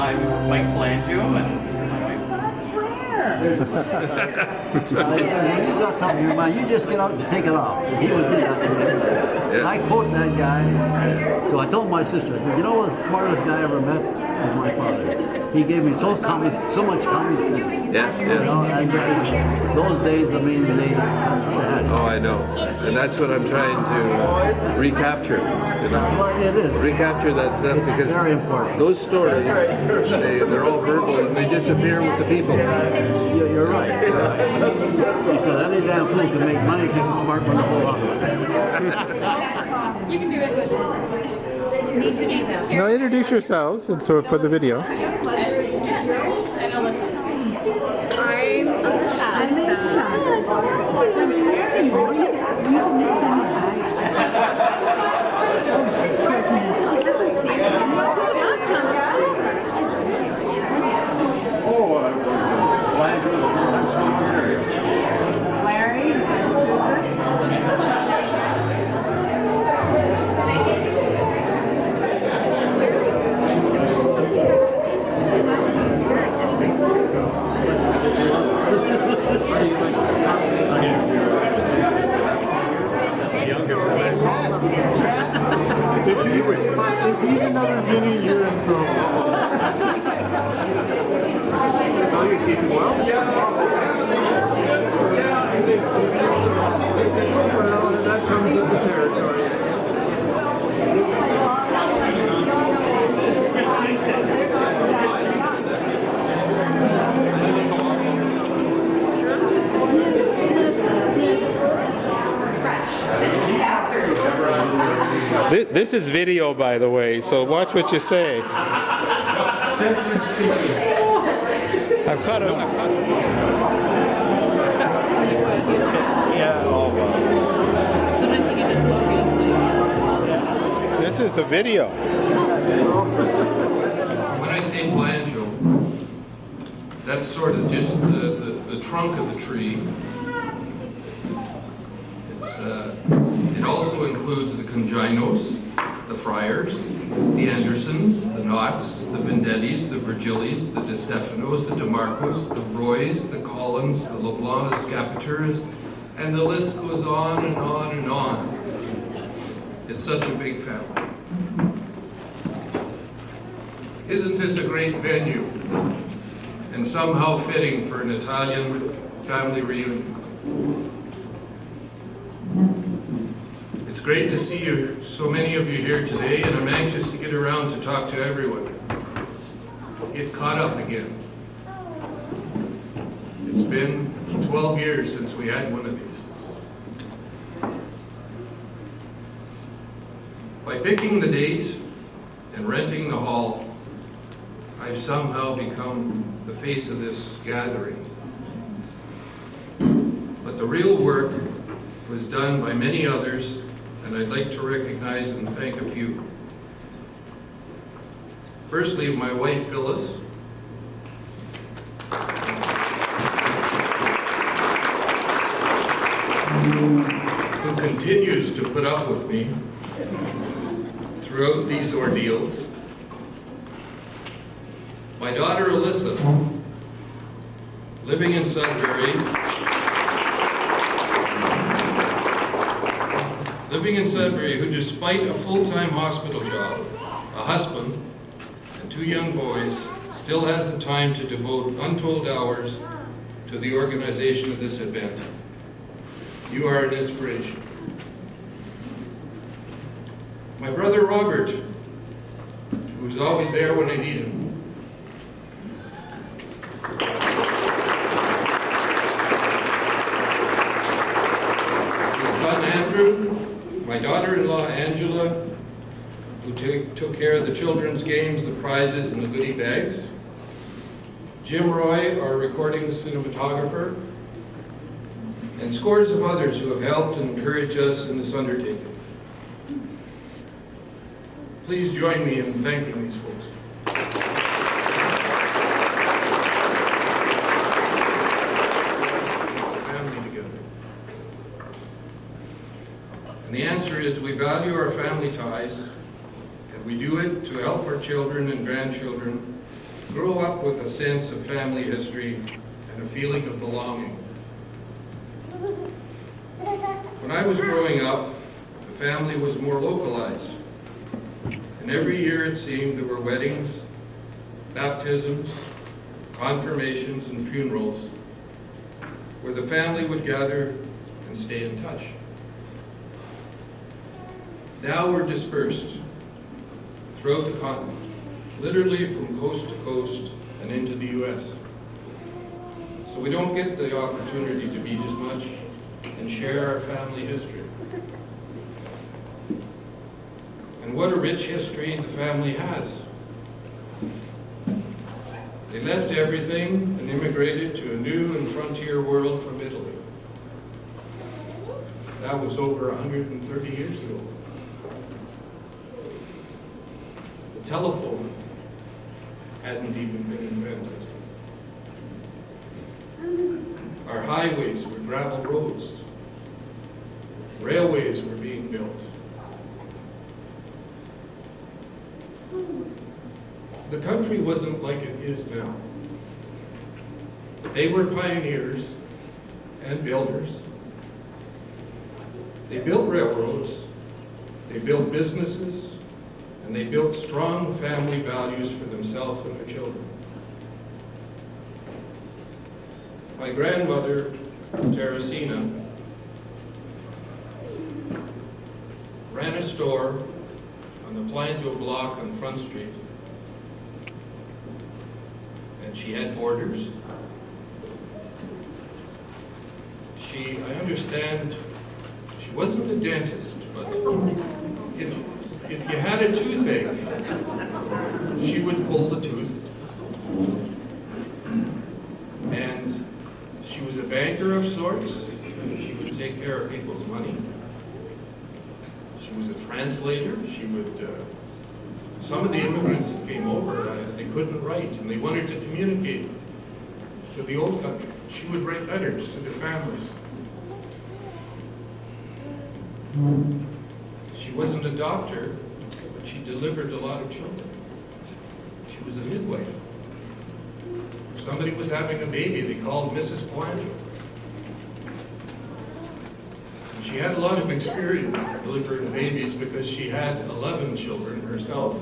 I'm Mike Palangio, and this is my wife. When you got something in your mind, you just get out and take it off. And he was doing that. And I quote that guy. So I told my sister, I said, you know what the smartest guy I ever met was my father. He gave me so much common sense. Yeah, You know, yeah. and those days, I mean, they Oh, I know. And that's what I'm trying to recapture. You know? well, it is. Recapture that stuff because Very important. those stories, they're all verbal and they disappear with the people. You're right. You're right. He said, any damn thing can make money, take the smart one to hold on to it. You can do it with Now introduce yourselves and sort of for the video. I'm Larry and Susan. If he's another Vinny, you're in trouble. So you're keeping well? Well, that comes with the territory, I guess. This is video, by the way, so watch what you say. Censored speaking. I've cut it. Yeah, oh wow. This is the video. When I say Palangio, that's sort of just the trunk of the tree. It also includes the Conginos, the Friars, the Andersons, the Knotts, the Vendettis, the Virgilis, the De Stefanos, the DeMarcos, the Roys, the Collins, the LeBlanc, the Scapituras, and the list goes on and on and on. It's such a big family. Isn't this a great venue? And somehow fitting for an Italian family reunion. It's great to see you, so many of you here today, and I'm anxious to get around to talk to everyone. Get caught up again. It's been 12 years since we had one of these. By picking the date and renting the hall, I've somehow become the face of this gathering. But the real work was done by many others, and I'd like to recognize and thank a few. Firstly, my wife Phyllis, who continues to put up with me throughout these ordeals. My daughter Alyssa, living in Sudbury, who despite a full-time hospital job, a husband, and 2 young boys, still has the time to devote untold hours to the organization of this event. You are an inspiration. My brother Robert, who's always there when I need him. His son Andrew, my daughter-in-law Angela, who took care of the children's games, the prizes, and the goodie bags. Jim Roy, our recording cinematographer, and scores of others who have helped and encouraged us in this undertaking. Please join me in thanking these folks. Family together. And the answer is we value our family ties, and we do it to help our children and grandchildren grow up with a sense of family history and a feeling of belonging. When I was growing up, the family was more localized. And every year it seemed there were weddings, baptisms, confirmations, and funerals where the family would gather and stay in touch. Now we're dispersed throughout the continent, literally from coast to coast and into the U.S. So we don't get the opportunity to meet as much and share our family history. And what a rich history the family has. They left everything and immigrated to a new and frontier world from Italy. That was over 130 years ago. The telephone hadn't even been invented. Our highways were gravel roads. Railways were being built. The country wasn't like it is now. They were pioneers and builders. They built railroads, they built businesses, and they built strong family values for themselves and their children. My grandmother, Teresina, ran a store on the Palangio block on Front Street. And she had boarders. I understand, she wasn't a dentist, but if you had a toothache, she would pull the tooth. And she was a banker of sorts. She would take care of people's money. She was a translator. She would, some of the immigrants that came over, they couldn't write, and they wanted to communicate to the old country. She would write letters to their families. She wasn't a doctor, but she delivered a lot of children. She was a midwife. If somebody was having a baby, they called Mrs. Palangio. And she had a lot of experience delivering babies because she had 11 children herself.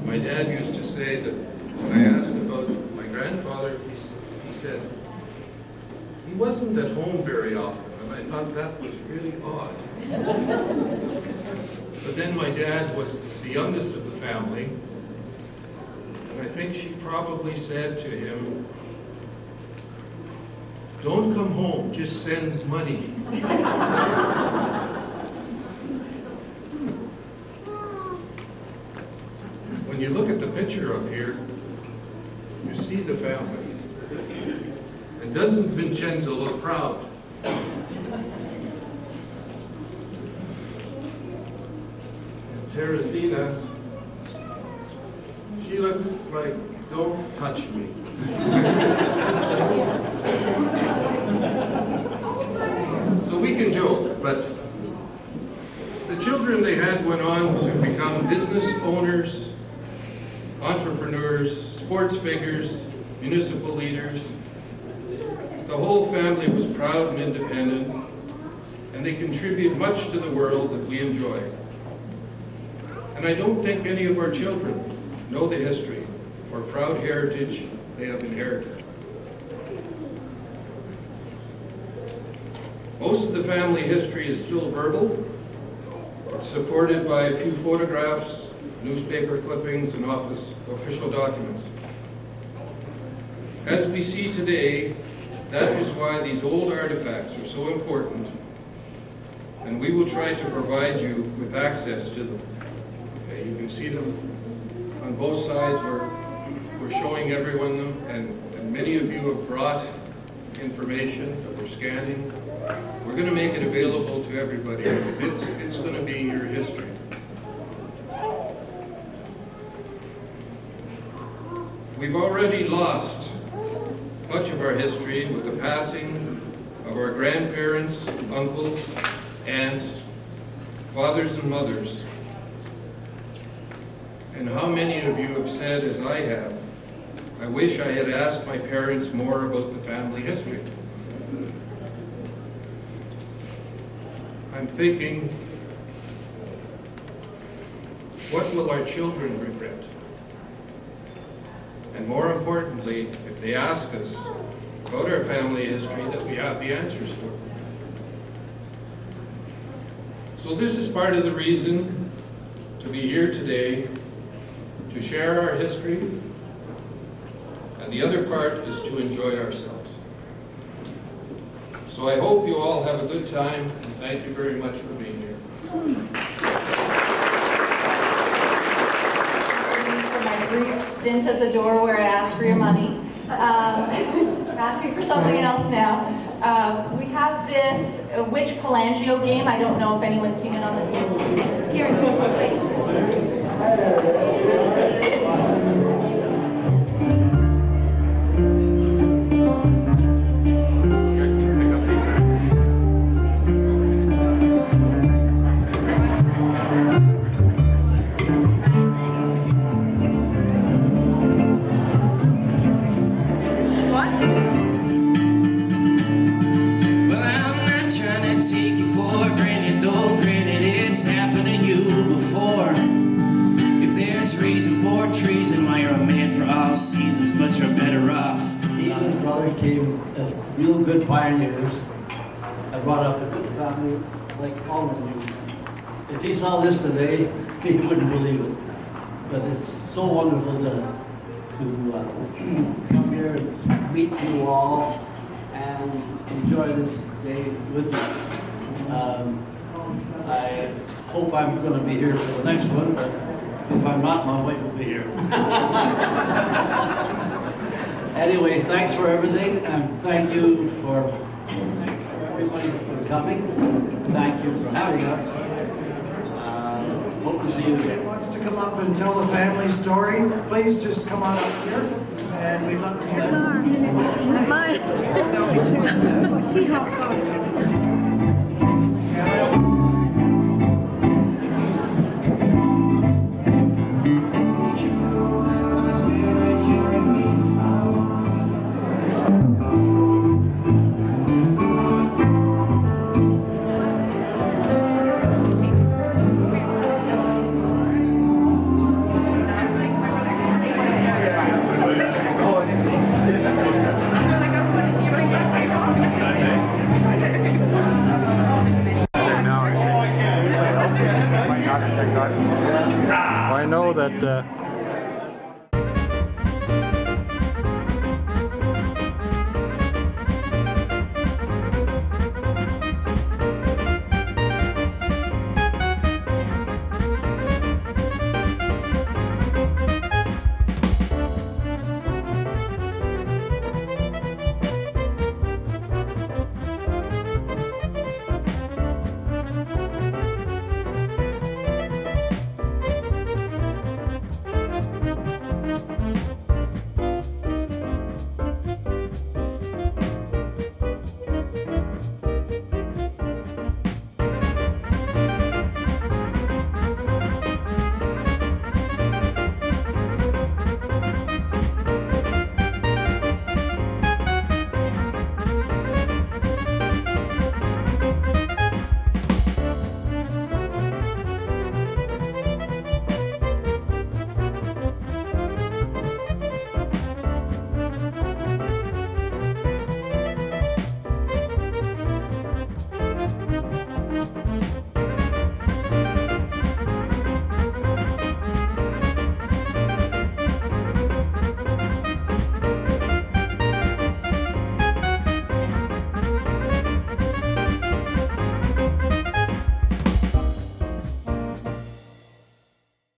My dad used to say that when I asked about my grandfather, he said, he wasn't at home very often. And I thought that was really odd. But then my dad was the youngest of the family, and I think she probably said to him, "Don't come home, just send money." When you look at the picture up here, you see the family. And doesn't Vincenzo look proud? Teresina, she looks like, don't touch me. So we can joke, but the children they had went on to become business owners, entrepreneurs, sports figures, municipal leaders. The whole family was proud and independent, and they contribute much to the world that we enjoy. And I don't think any of our children know the history or proud heritage they have inherited. Most of the family history is still verbal. It's supported by a few photographs, newspaper clippings, and official documents. As we see today, that is why these old artifacts are so important, and we will try to provide you with access to them. Okay, you can see them on both sides. We're showing everyone them, and many of you have brought information that we're scanning. We're going to make it available to everybody because it's going to be your history. We've already lost much of our history with the passing of our grandparents, uncles, aunts, fathers and mothers. And how many of you have said, as I have, I wish I had asked my parents more about the family history. I'm thinking, what will our children regret? And more importantly, if they ask us about our family history, that we have the answers for. So this is part of the reason to be here today, to share our history, and the other part is to enjoy ourselves. So I hope you all have a good time, and thank you very much for being here. For my brief stint at the door where I asked for your money. I'm asking for something else now. We have this Which Palangio game. I don't know if anyone's seen it on the table. Here, wait. Well, I'm not trying to take you for granted, though granted it's happened to you before. If there's reason for treason, why you're a man for all seasons, but you're better off. He and his brother came as real good pioneers. I brought up a good family like all of you. If he saw this today, he wouldn't believe it. But it's so wonderful to come here and meet you all and enjoy this day with you. I hope I'm going to be here for the next one, but if I'm not, my wife will be here. Anyway, thanks for everything, and thank you for everybody for coming. Thank you for having us. Hope to see you again. Wants to come up and tell the family story, please just come on up here, and we'd love to hear it. I know that